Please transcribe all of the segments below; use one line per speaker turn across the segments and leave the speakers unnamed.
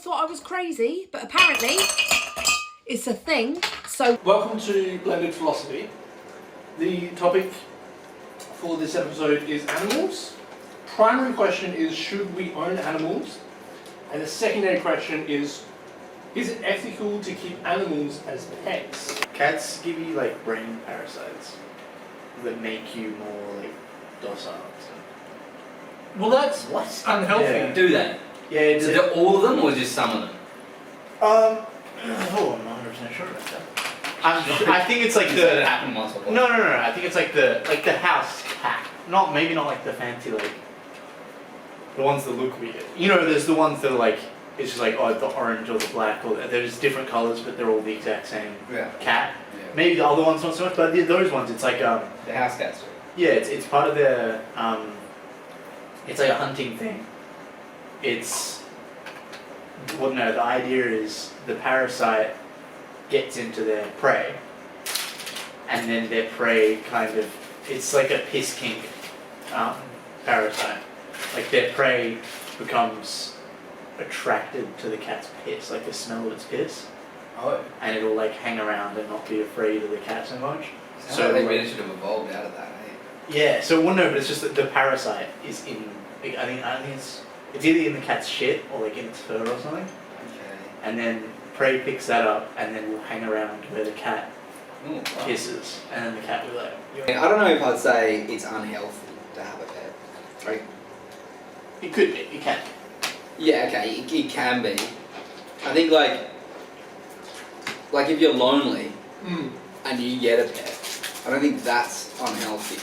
thought I was crazy, but apparently it's a thing. So
welcome to Blended Philosophy. The topic for this episode is animals. Primary question is, should we own animals? And the secondary question is it ethical to keep animals as pets?
Cats give you like brain parasites that make you more like docile and stuff.
Well, that's unhealthy.
Yeah.
Do they?
Yeah, it's
Is it all of them or just some of them?
oh, I'm not 100% sure about that. I think it's like
Just let it
the
happen once or twice.
no. I think it's like the house cat. Maybe not like the fancy like the ones that look weird. You know, there's the ones that are like it's just like the orange or the black or they're just different colors, but they're all the exact same cat.
Yeah.
Maybe the other ones not so much, but those ones it's like
The house cats.
yeah, it's part of their it's like a hunting thing. It's the idea is the parasite gets into their prey and then their prey it's like a piss kink parasite. Like their prey becomes attracted to the cat's piss, like the smell of its piss.
Oh.
And it'll like hang around and not be afraid of the cat so much.
So they really should have evolved out of that, eh?
Yeah, so but it's just that the parasite is in. I think it's either in the cat's shit or like in its fur or something.
Okay.
And then prey picks that up and then will hang around where the cat
Ooh, wow.
pisses, and then the cat will like.
I don't know if I'd say it's unhealthy to have a pet. Right?
It could be. It can.
Yeah, okay, it can be. I think like if you're lonely and you get a pet, I don't think that's unhealthy.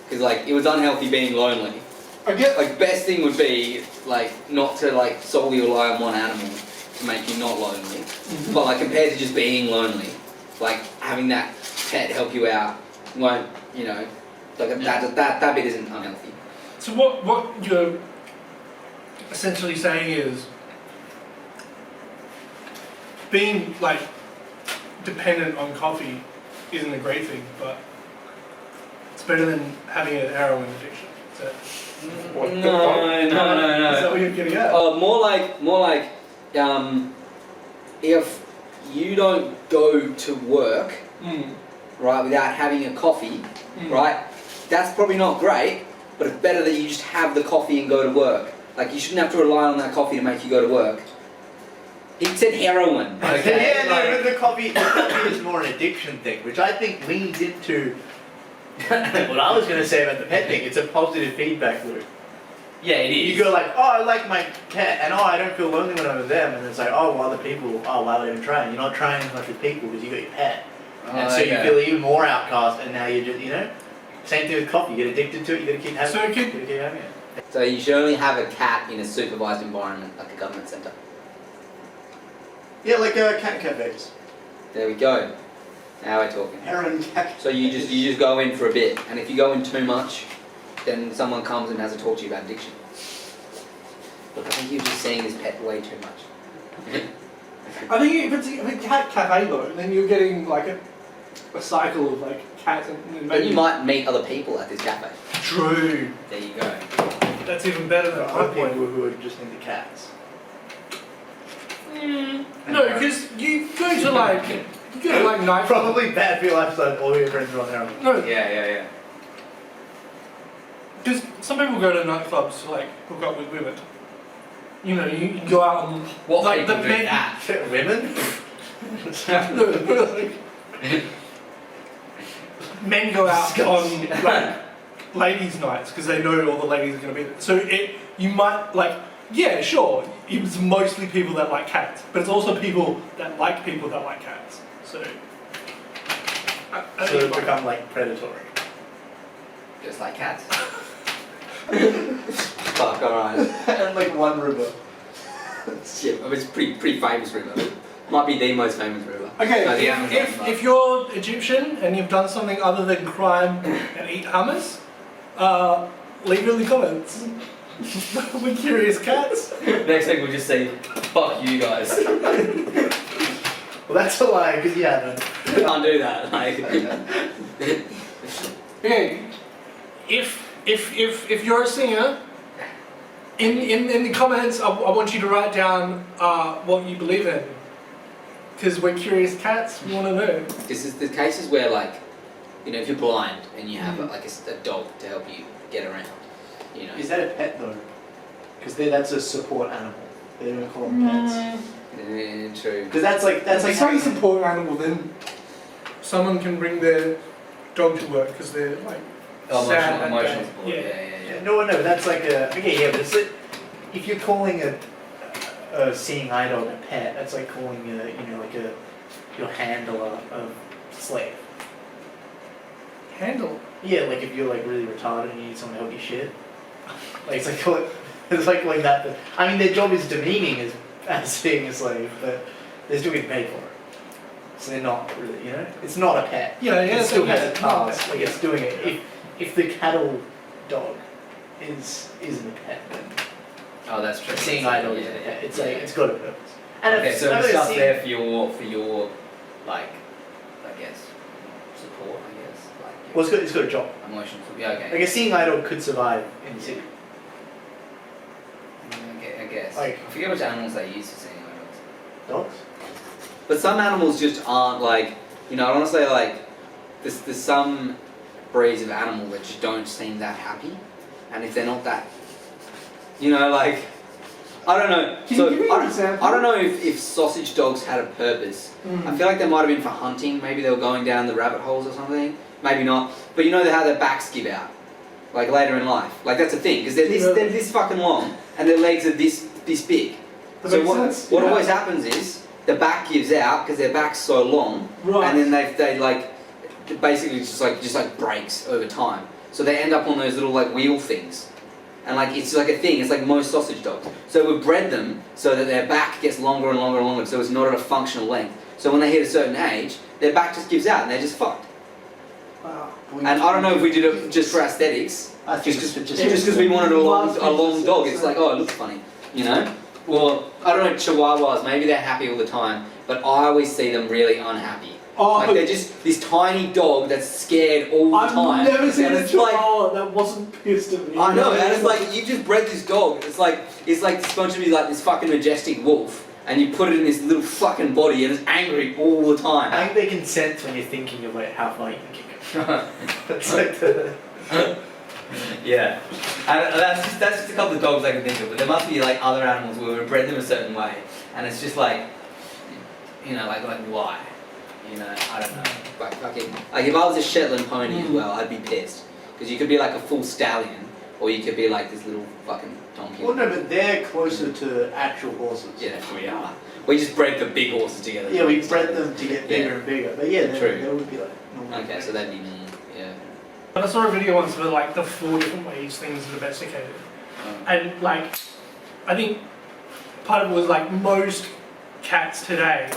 Because like it was unhealthy being lonely.
I get
Like best thing would be like not to like solely rely on one animal to make you not lonely.
Mm-hmm.
But like compared to just being lonely, like having that pet help you out won't, that bit isn't unhealthy.
so. What you're essentially saying is being like dependent on coffee isn't a great thing, but it's better than having an heroin addiction. Is that what the fuck?
No.
Is that what you're getting at?
More like, if you don't go to work, right, without having a coffee, right, that's probably not great, but it's better that you just have the coffee and go to work. Like, you shouldn't have to rely on that coffee to make you go to work. He said heroin, okay?
Yeah, but the coffee is more an addiction thing, which I think leans into what I was going to say about the pet thing. It's a positive feedback loop.
Yeah, it is.
You go like, oh, I like my pet, and oh, I don't feel lonely when I'm with them, and it's like, oh, well, other people, oh, why would I even try? You're not trying as much with people because you got your pet, and so you feel even more outcast, and now you're just, same thing with coffee. You get addicted to it. You got to keep having it. You got to keep having it.
So you should only have a cat in a supervised environment, like a government centre.
Yeah, like cat cafes.
There we go. Now we're talking.
Heroin cat.
So you just go in for a bit, and if you go in too much, then someone comes and has a talk to you about addiction. Look, I think you're just seeing this pet way too much.
I think if it's a cat cafe though, then you're getting like a cycle of like cats and
But you might meet other people at this cafe.
True.
There you go.
That's even better than
Other
my
people
point.
who are just into cats.
No, because you go to night.
Probably bad for your lifestyle if all your friends are on heroin.
No,
Yeah.
because some people go to nightclubs to like hook up with women. You go out and
What
like
people
the
do
men.
that?
Women?
Men go out on like ladies' nights because they know all the ladies are going to be there. So you might like, yeah, sure, it's mostly people that like cats, but it's also people that like cats. So I
So
think
it become like predatory.
Just like cats.
Fuck, alright.
And like one river.
Shit, it's a pretty famous river. Might be the most famous river.
okay,
No, the Amazon, but-
if you're Egyptian and you've done something other than crime and eat hummus, leave it in the comments. We're curious cats.
Next week we'll just say, fuck you guys.
Well, that's a lie because you haven't.
Can't do that. Like,
Okay, if you're a singer In the comments, I want you to write down what you believe in, because we're curious cats. We want to know.
This is the cases where, like, you know, if you're blind and you have like a dog to help you get around, you know.
Is that a pet though? Because that's a support animal. They don't call them pets.
True.
Because that's like
If
having
it's a support animal, then someone can bring their dog to work because they're like sad that
Emotional
day.
support.
Yeah.
No, that's like a but it's like, if you're calling a seeing eye dog a pet, that's like calling your handler a slave.
Handle.
Yeah, like if you're like really retarded and you need someone to help you shit. Like it's like calling that. I mean, their job is demeaning as being a slave, but they're still getting paid for it. So they're not really, you know, it's not a pet.
Yeah,
It still has a
yeah,
task.
no,
Like it's doing it. If the cattle dog isn't a pet, then
Oh, that's true.
seeing eye dog is a pet. It's like it's got a purpose. And
Okay,
if
so
I've
the
ever
stuff
seen-
there for your like, I guess, support. I guess like.
Well, it's got a job.
Emotional support. Yeah, okay.
Like a seeing eye dog could survive in the city.
I guess.
Like-
I forget which animals they use for seeing eye dogs.
Dogs.
But some animals just aren't like, you know, I don't want to say like, there's some breeds of animal that just don't seem that happy, and if they're not that, you know, like, I don't know.
Can
So
you give me
I
an
don't,
example?
I don't know if sausage dogs had a purpose. I feel like they might have been for hunting. Maybe they were going down the rabbit holes or something. Maybe not. But you know how their backs give out, like later in life. Like that's a thing because they're this fucking long and their legs are this big.
That
So
makes
what
sense,
what
yeah.
always happens is the back gives out because their back's so long,
Right.
and then they like basically just like breaks over time. So they end up on those little like wheel things, and like it's like a thing. It's like most sausage dogs. So we bred them so that their back gets longer and longer and longer. So it's not at a functional length. So when they hit a certain age, their back just gives out and they're just fucked.
Wow.
And I don't know if we did it just for aesthetics,
I think
just
it's
because we wanted a long dog. It's like, oh, it looks funny, you know. Well, I don't know, Chihuahuas, maybe they're happy all the time, but I always see them really unhappy.
Oh,
Like they're just this tiny dog that's scared all the time.
I've never seen
and
a
it's like,
chihuahua that wasn't pissed at me.
I know, and it's like you just bred this dog. It's like supposed to be like this fucking majestic wolf, and you put it in this little fucking body, and it's angry all the time.
I think they can sense when you're thinking of like how far you can kick it. That's like the.
Yeah, and that's just a couple of dogs I can think of, but there must be like other animals where we bred them a certain way, and it's just like, you know, like why, you know, I don't know.
Like fucking, like if I was a Shetland pony as well, I'd be pissed because you could be like a full stallion, or you could be like this little fucking donkey.
Well, no, but they're closer to actual horses.
Yeah, we are. We just bred the big horses together.
Yeah, we bred them to get bigger and bigger. But yeah,
True.
they would be like normal.
Okay, so that'd be me. Yeah.
But I saw a video once with like the 4 different ways things are domesticated. And like, I think part of it was like most cats today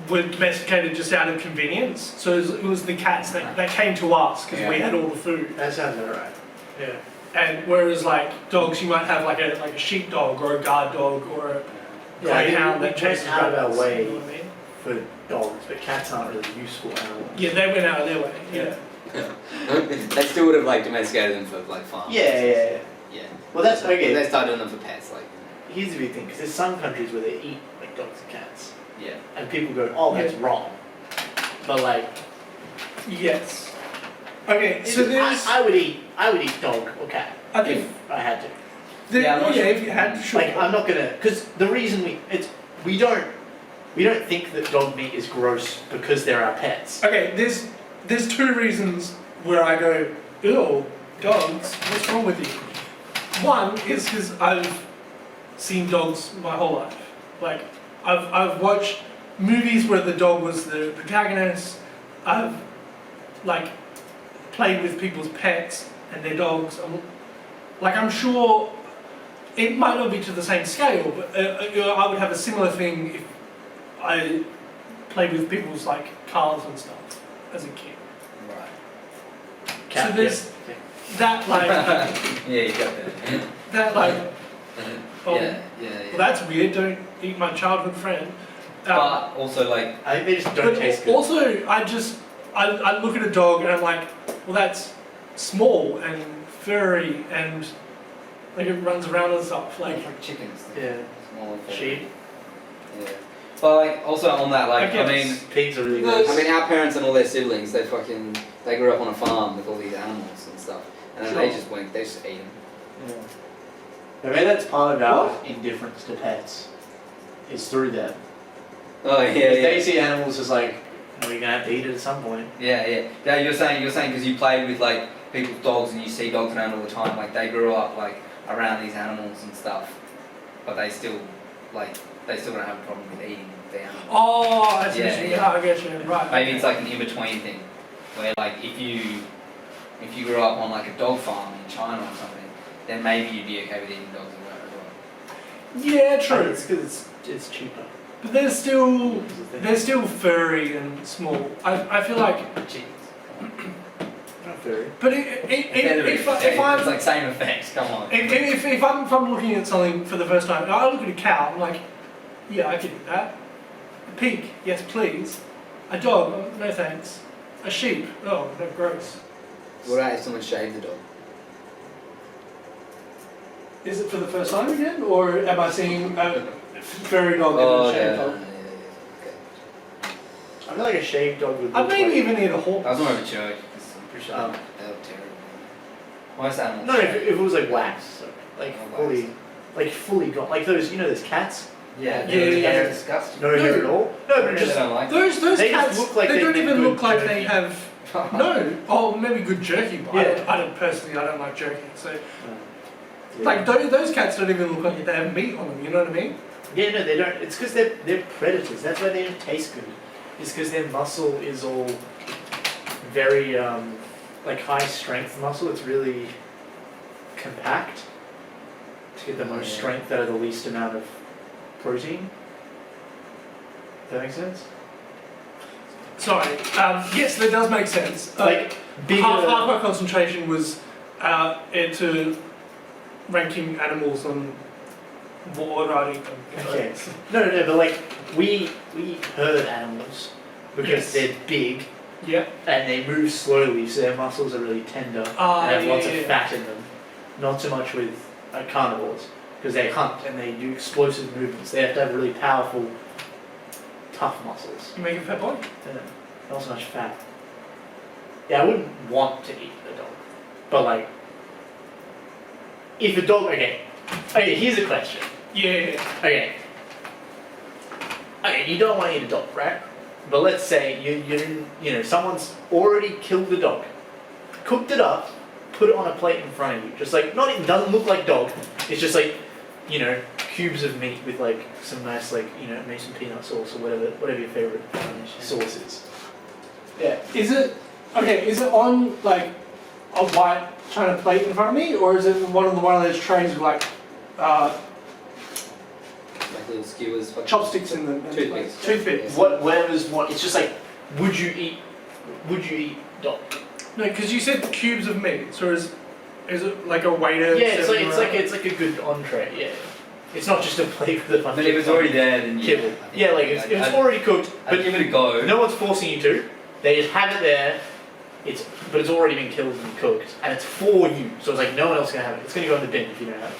were domesticated just out of convenience. So it was the cats that came to us because we had all the food.
That sounds alright.
Yeah. And whereas like dogs, you might have like a sheepdog or a guard dog or a greyhound that chases
out of our
rabbits,
way
you know what I mean?
for dogs, but cats aren't really useful animals.
Yeah, they went out of their way. Yeah.
They still would have like domesticated them for like farms.
Yeah.
Yeah.
Well, that's okay.
They start doing them for pets, like.
Here's the big thing, because there's some countries where they eat like dogs and cats,
Yeah.
and people go, "Oh, that's wrong." But like,
Yes. Okay, so there's.
I would eat dog or cat
I think.
if I had to.
Yeah, I'm not sure.
If you had, sure.
Like, I'm not gonna, because the reason we don't think that dog meat is gross because they're our pets.
Okay, there's 2 reasons where I go, ew, dogs, what's wrong with you? One is because I've seen dogs my whole life. Like, I've watched movies where the dog was the protagonist. I've, like, played with people's pets and their dogs. I'm sure it might not be to the same scale, but I would have a similar thing if I played with people's, like, cars and stuff as a kid.
Right.
Cat,
So there's
yeah.
that, like,
Yeah, you got that.
that, like, oh,
Yeah.
well, that's weird, don't eat my childhood friend.
But also like,
I think they just don't
But
taste good.
also, I look at a dog and I'm like, well, that's small and furry and Like it runs around and stuff. Like
Like chickens.
Yeah.
Smaller form.
Sheep.
Yeah. But like also on that, like I
guess.
mean,
Pigs are really
Those-
gross.
I mean, our parents and all their siblings, they grew up on a farm with all these animals and stuff, and then they
Sure.
just ate them.
Yeah. Maybe that's part of our indifference to pets. Is through them.
Oh yeah,
Because they
yeah.
see animals as like, are we gonna have to eat it at some point?
yeah, yeah. Yeah, you're saying because you played with like people's dogs and you see dogs around all the time, like they grew up like around these animals and stuff, but they still don't have a problem with eating the animal.
oh, I see
Yeah,
what you mean.
yeah.
Oh, I get you. Right.
Maybe
okay.
it's like an in-between thing, where like if you grew up on like a dog farm in China or something, then maybe you'd be okay with eating dogs as well.
Yeah, true.
It's because it's cheaper.
But they're still
Is the thing.
they're still furry and small. I feel like,
Jeez.
Not very.
but if
it's
I'm
like same effects. Come on.
if I'm looking at something for the first time, I look at a cow. I'm like, yeah, I could eat that. A pig, yes, please. A dog, oh, no thanks. A sheep, oh, no, gross.
What about if someone shaved the dog?
Is it for the first time again, or am I seeing a furry dog
Oh
and a
yeah,
shaved dog?
I feel like a shaved dog would.
I
look
maybe
like,
even eat a horse.
That was more of a joke. 'Cause I'm pretty sure
Um,
they look terrible. Most animals.
No, if it was like wax, so, like
Oh,
fully gone, like those, you know, those cats.
Yeah,
Yeah, yeah,
they're
yeah.
disgusting.
No hair at all. No, but
They
just
don't like
Those
They just
cats,
look like
they
they've
don't
been
even
good
look like
jerky.
they have. No, oh, maybe good jerky, but
Yeah.
I don't personally. I don't like jerky, so
yeah.
like those cats don't even look like they have meat on them. You know what I mean?
Yeah, no, they don't. It's because they're predators. That's why they don't taste good. It's because their muscle is all very like high strength muscle. It's really compact to get the most
Yeah.
strength out of the least amount of protein. Does that make sense?
Sorry. Yes, that does make sense.
Like bigger.
Half my concentration was into ranking animals on what order I'd eat them.
Okay. No, but like we herd animals because
Yes.
they're big
Yeah.
and they move slowly, so their muscles are really tender and have lots of fat in them. Not so much with carnivores because they hunt and they do explosive movements. They have to have really powerful, tough muscles.
You make a fat boy?
Yeah, not so much fat. Yeah, I wouldn't want to eat a dog, but like, if a dog, okay, here's a question.
Yeah.
Okay, you don't want to eat a dog, right? But let's say you know, someone's already killed the dog, cooked it up, put it on a plate in front of you, just like, not even, doesn't look like dog, it's just like, you know, cubes of meat with like some nice, like, you know, maybe some peanut sauce or whatever your favorite sauce is. Yeah.
Is it on like a white China plate in front of me, or is it one of those trays with like
Like little skewers. fucking-
chopsticks in them? and,
Toothpicks.
like, toothpicks.
Whatever's what, it's just like, would you eat dog?
No, because you said cubes of meat. So is it like a waiter?
Yeah, it's
serving
like
around?
it's like a good entree. Yeah, it's not just a plate with a bunch
But if
of
it's already there, then yeah.
kibble. Yeah, like if it's already cooked,
I'd
but
give it a go.
no one's forcing you to. They just have it there. But it's already been killed and cooked, and it's for you. So it's like no one else can have it. It's gonna go in the bin if you don't have it.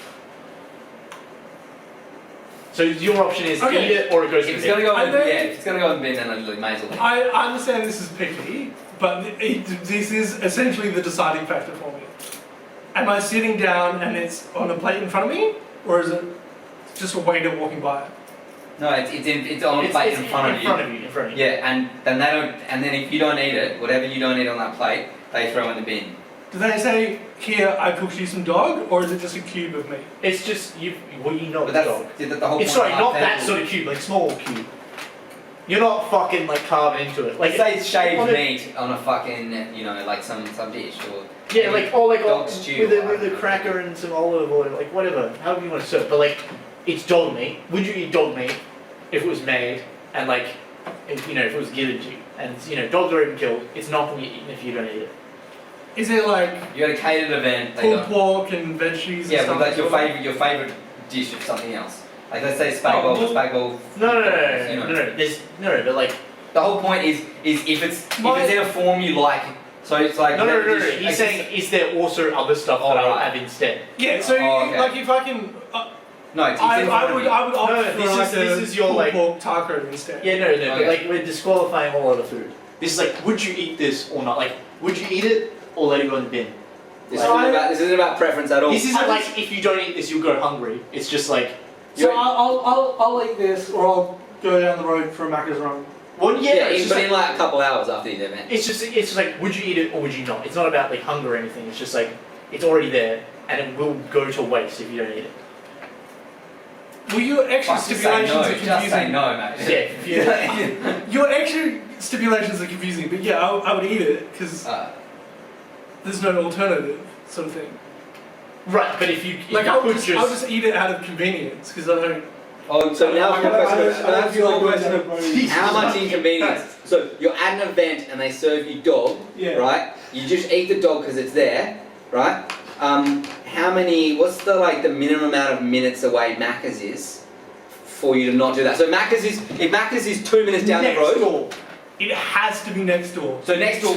So your option is
Okay.
eat it or it goes
If
in
it's
the bin.
gonna go,
I don't-
if it's gonna go in the bin, then I may as well.
I understand this is picky, but this is essentially the deciding factor for me. Am I sitting down and it's on a plate in front of me, or is it just a waiter walking by?
No, it's on a plate in front of you.
In front of you.
Yeah, and then they don't. And then if you don't eat it, whatever you don't eat on that plate, they throw in the bin.
Do they say, here, I cooked you some dog, or is it just a cube of meat?
It's just you. Well, you know
But
it's
that's
dog.
the whole point.
It's sorry,
of
not that
hypothetical.
sort of cube, like small cube. You're not fucking like carving into it. Like
Like say it's shaved
on a-
meat on a fucking, you know, like some dish or.
yeah, like or like
dog stew or
with a cracker and some olive oil, like whatever, however you want to serve. But like, it's dog meat. Would you eat dog meat if it was made and like, if, you know, if it was given to you? And you know, dogs are even killed. It's not going to be eaten if you don't eat it.
Is it like
You got a catered event. They
pulled
got,
pork and veggies and
yeah,
stuff?
but like
as well?
your favorite dish of something else. Like let's say spag bowl.
No,
You know.
There's no, but like,
The whole point is if it's in a form you like So it's like
No.
it's
He's saying, is there also other stuff that I would have instead?
Yeah, so
Oh, okay.
like if I can,
no, it's in front
I
of
would
you.
opt
No,
for
this
like
is your,
pulled
like-
pork taco instead.
Yeah, no,
Okay.
but like we're disqualifying all other food. This is like, would you eat this or not? Like, would you eat it or let it go in the bin?
This isn't about preference at all.
This isn't like if you don't eat this, you'll go hungry. It's just like,
So I'll eat this, or I'll go down the road for a Macca's run.
well, yeah, it's
but
just
in
like,
like a couple hours after the event.
it's just like, would you eat it or would you not? It's not about like hunger or anything. It's just like it's already there and it will go to waste if you don't eat it.
Well, your extra
Just say
stipulations
no.
are
Just
confusing.
say no, mate.
Yeah,
Your extra stipulations are confusing, but yeah, I would eat it because there's no alternative, sort of thing.
Right, but if you
Like
I'll
I'll just eat it out of convenience because I don't.
Oh, so now for the question.
I don't feel like going to
How much inconvenience? So you're at an event and they serve you dog,
Yeah.
right? You just eat the dog because it's there, right? How many? What's the minimum amount of minutes away Macca's is for you to not do that? So Macca's is if Macca's is 2 minutes down
next
the road.
door. It has to be next door.
So next door.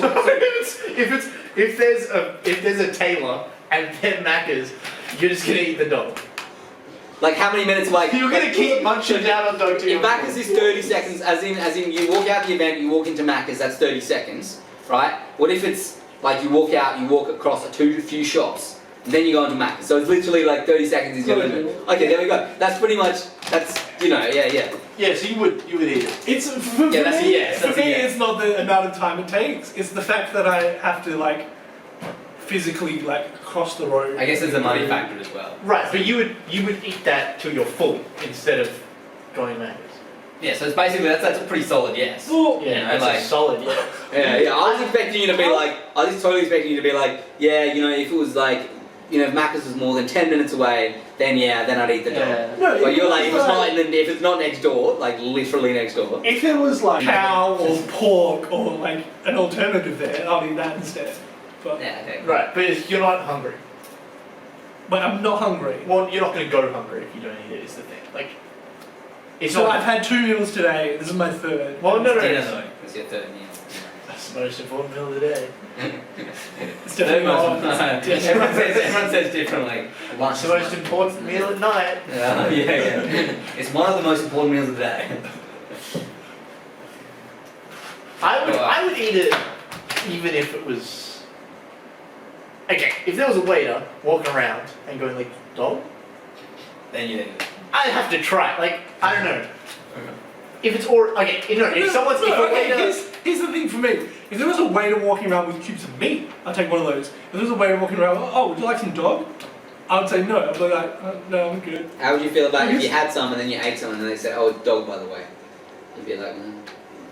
if there's a tailor and then Macca's, you're just gonna eat the dog.
Like how many minutes away?
You're gonna keep munching down on dog too.
If Macca's is 30 seconds, as in you walk out the event, you walk into Macca's, that's 30 seconds, right? What if it's like you walk out, you walk across a few shops, and then you go into Macca's? So it's literally like 30 seconds is your limit. Okay, there we go. That's pretty much, yeah.
Yeah, so you would eat it.
It's for
Yeah, that's a
me.
yes,
For
that's a
me,
yes.
it's not the amount of time it takes. It's the fact that I have to physically cross the road.
I guess there's a money factor as well.
Right, but you would eat that till you're full instead of going Macca's.
Yeah, so it's basically that's a pretty solid yes.
Well,
Yeah,
You know,
that's
like-
a solid. Yeah.
Yeah. I was expecting you to be I was totally expecting you to be if it was if Macca's was more than 10 minutes away, then I'd eat the dog.
Yeah.
no.
But you're if
it's
if it's not next door, literally next door.
if there was cow or pork or an alternative there, I'll eat that instead. But
Yeah, okay.
Right, but you're not hungry.
I'm not hungry.
Well, you're not going to go hungry if you don't eat it. Is the thing. It's
So
not.
I've had 2 meals today. This is my third.
Well, no.
Dinner though, it's your third meal.
That's the most important meal of the day.
It's definitely not.
Everyone says differently.
It's the most important meal at night.
Yeah. It's one of the most important meals of the day.
I would eat it even if it was. Okay, if there was a waiter walking around and going dog,
Then you eat it.
I'd have to try it. I don't know. If it's if a waiter.
Here's the thing for me. If there was a waiter walking around with cubes of meat, I'd take one of those. If there was a waiter walking around, would you like some dog? I would say no. I'd be no, I'm good.
How would you feel about if you had some and then you ate some and they said, oh, it's dog by the way? You'd be like,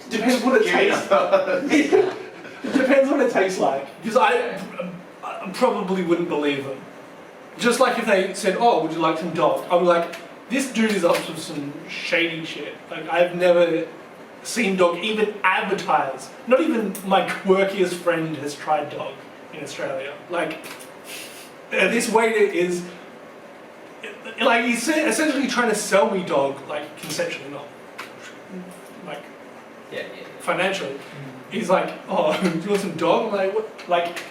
Depends what it tastes. Depends what it tastes like. Because I probably wouldn't believe them. Just like if they said, oh, would you like some dog? I'd be like, this dude is up to some shady shit. I've never seen dog even advertised. Not even my quirkiest friend has tried dog in Australia. This waiter is, he's essentially trying to sell me dog, conceptually, not,
Yeah.
financially. He's like, oh, do you want some dog? I'm like, what?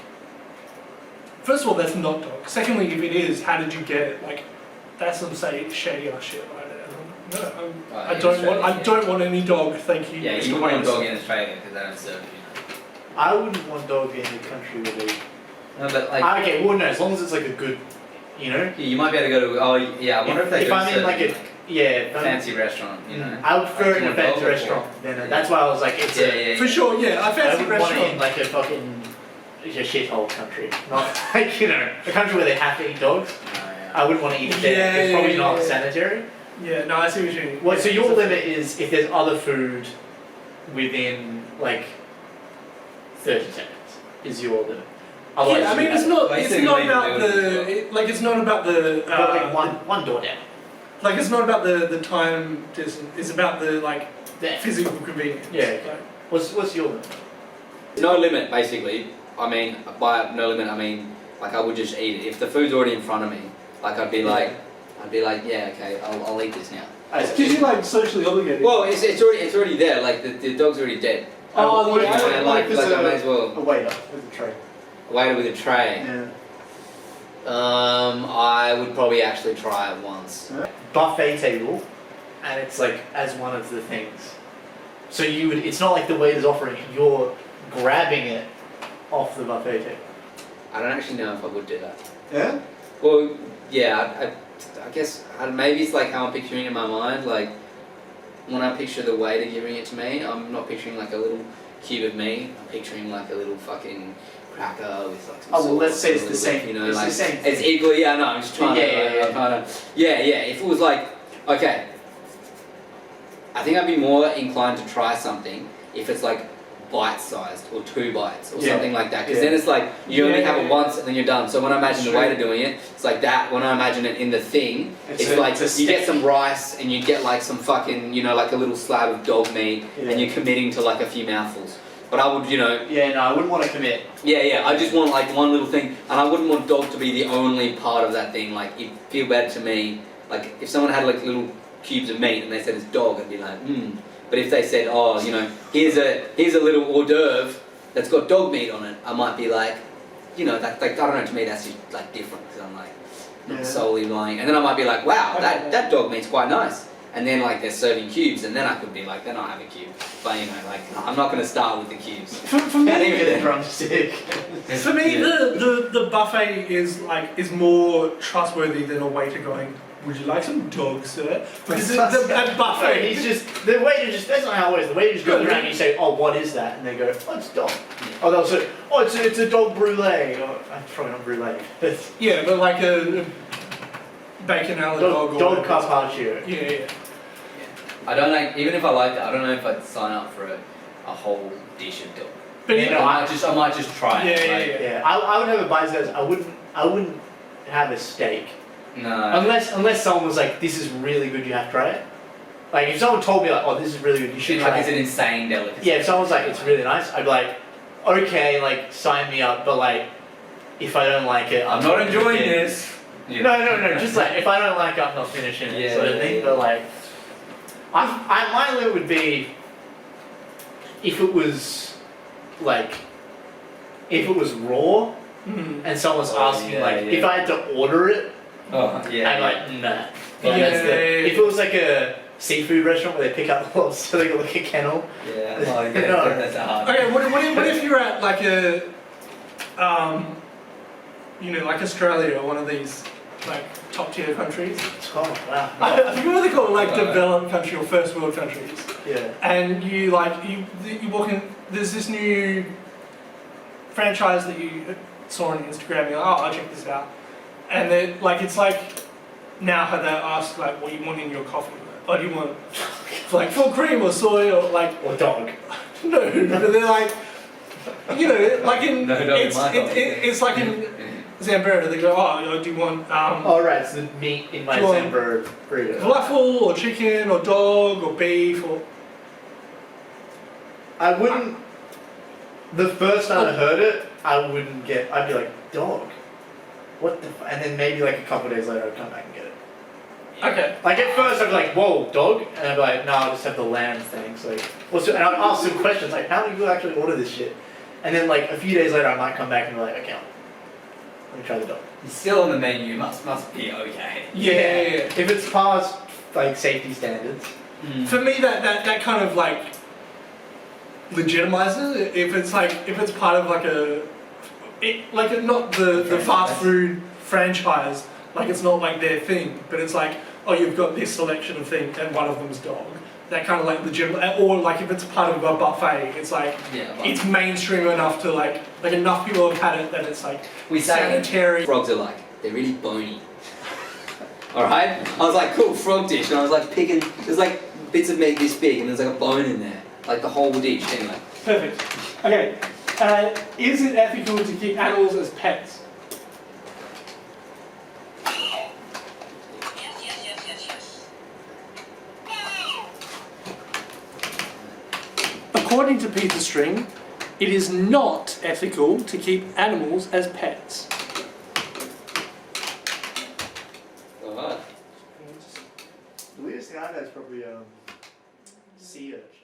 First of all, that's not dog. Secondly, if it is, how did you get it? That's some shady ass shit right there. No, I don't want any dog. Thank you.
Yeah,
Mr.
you wouldn't want a
Waiter.
dog in Australia because they don't serve it.
I wouldn't want dog in a country where they.
No, but
Okay, well no, as long as it's a good,
you might be able to go to. Oh yeah, I wonder if they
if
do
I'm in
serve
a fancy
fancy restaurant.
I would prefer it in a
Like,
fancy
dog
restaurant. Then that's why I was like, it's a.
For sure, yeah. I
I
fancy
wouldn't want it in
restaurant.
a fucking a shithole country, not a country where they have to eat dogs. I wouldn't want to eat it there.
Yeah,
It's probably
yeah,
not
yeah.
sanitary.
Yeah, no, I see what you mean.
Well,
Yeah,
so your
it's a-
limit is if there's other food within 30 seconds is your limit. Otherwise,
Yeah, I mean,
you
it's
have-
not.
Basically,
It's not
they
about
do it as
the. It's not about the.
but one door down.
It's not about the time distance. It's about the
There.
physical convenience.
Yeah, okay. What's your limit?
no limit, basically. I mean, by no limit, I mean, I would just eat it. If the food's already in front of me, I'd be like, yeah, okay, I'll eat this now.
Because you're socially obligated.
Well, it's already there. The dog's already dead.
Oh,
Yeah,
yeah,
like
there's
I may as well.
A waiter with a tray.
A waiter with a tray.
Yeah.
I would probably actually try it once.
Buffet table, and it's like as one of the things. So you would. It's not like the waiter's offering it. You're grabbing it off the buffet table.
I don't actually know if I would do that.
Yeah.
Well, yeah, I guess maybe it's like how I'm picturing it in my mind. Like when I picture the waiter giving it to me, I'm not picturing like a little cube of meat. I'm picturing like a little fucking cracker with like some
Oh, well,
sauce
let's say
and
it's
a
the
little
same.
bit, you know,
It's
like
the same.
it's equally. Yeah, no, I'm just trying
Yeah.
to. If it was like, okay, I think I'd be more inclined to try something if it's like bite-sized or 2 bites or something like that, because then it's like you only have it once and then you're done. So when I imagine the waiter doing it, it's like that. When I imagine it in the thing, it's like you get some rice and you get like some fucking, you know, like a little slab of dog meat, and you're committing to like a few mouthfuls. But I would, you know.
Yeah, no, I wouldn't want to commit.
Yeah, I just want like one little thing, and I wouldn't want dog to be the only part of that thing. Like it'd feel bad to me. Like if someone had like little cubes of meat and they said it's dog, I'd be like, But if they said, oh, you know, here's a little hors d'oeuvre that's got dog meat on it, I might be like, you know, that, like, I don't know, to me that's just like different, because I'm like not solely lying. And then I might be like, wow, that dog meat's quite nice. And then like they're serving cubes, and then I could be like, then I'll have a cube. But you know, like I'm not going to start with the cubes.
For me,
Get a drumstick.
For me, the buffet is more trustworthy than a waiter going, would you like some dog, sir? Because the buffet.
He's just the waiter. That's not how it works. The waiter just goes around and you say, "Oh, what is that?" And they go, "Oh, it's dog." Oh, they'll say, "Oh, it's a dog brulee." Or, probably not brulee.
Yeah, but like a bacon a la dog.
Dog carpaccio.
Yeah.
I don't like, even if I liked it, I don't know if I'd sign up for a whole dish of dog.
But
you know,
I might just try it.
Yeah. I would have a bite size. I wouldn't have a steak.
No.
Unless someone was like, "This is really good. You have to try it." Like if someone told me like, "Oh, this is really good. You should try
It's
it."
an insane delicacy.
Yeah, if someone's like, "It's really nice," I'd be like, "Okay, like sign me up." But like, if I don't like it,
I'm not enjoying this. Yeah.
No. Just like if I don't like it, I'm not finishing it.
Yeah,
sort of thing.
yeah.
But like, my limit would be if it was like if it was raw and someone's asking if I had to order it.
Oh, yeah.
I'm like, nah.
Yeah.
If it was like a seafood restaurant where they pick up the lobster, they got like a kennel.
Yeah, well, yeah,
No.
that's hard.
Okay, what if you're at like a, you know, like Australia or one of these like top tier countries?
Oh, wow.
I think what they call it, like developed country or first world countries.
Yeah.
And you walk in. There's this new franchise that you saw on Instagram. You're like, oh, I'll check this out. And then like it's like now how they ask like what you want in your coffee. Oh, do you want like full cream or soy or like
Or dog.
no, but they're like, you know, like in
No,
it's like in Zambera. They go, oh, do you want
Oh right, it's the meat in my
Do you want
Zambur burrito.
falafel or chicken or dog or beef or
I wouldn't. The first time I heard it, I wouldn't get. I'd be like, dog. What the? And then maybe like a couple of days later, I'd come back and get it.
okay.
Like at first, I'd be like, whoa, dog, and I'd be like, no, I'll just have the lamb thing. So like, what's it? And I'd ask some questions like, how many people actually order this shit? And then like a few days later, I might come back and be like, okay, let me try the dog.
It's still on the menu. Must be okay.
Yeah.
If it's past like safety standards.
For me, that kind of like legitimizes it. If it's part of like not the fast food franchise, like it's not like their thing, but it's like, oh, you've got this selection of things and one of them's dog. That kind of like legitimate, or like if it's part of a buffet, it's like it's mainstream enough to like enough people have had it that it's like
We say
sanitary.
Frogs are like, they're really bony. Alright? I was like, cool, frog dish, and I was like picking, there's like bits of meat this big and there's like a bone in there. Like the whole dish, anyway.
Perfect. Okay. Is it ethical to keep animals as pets? According to Pizza String, it is not ethical to keep animals as pets.
Alright.
The weirdest thing I know is probably sea urchin.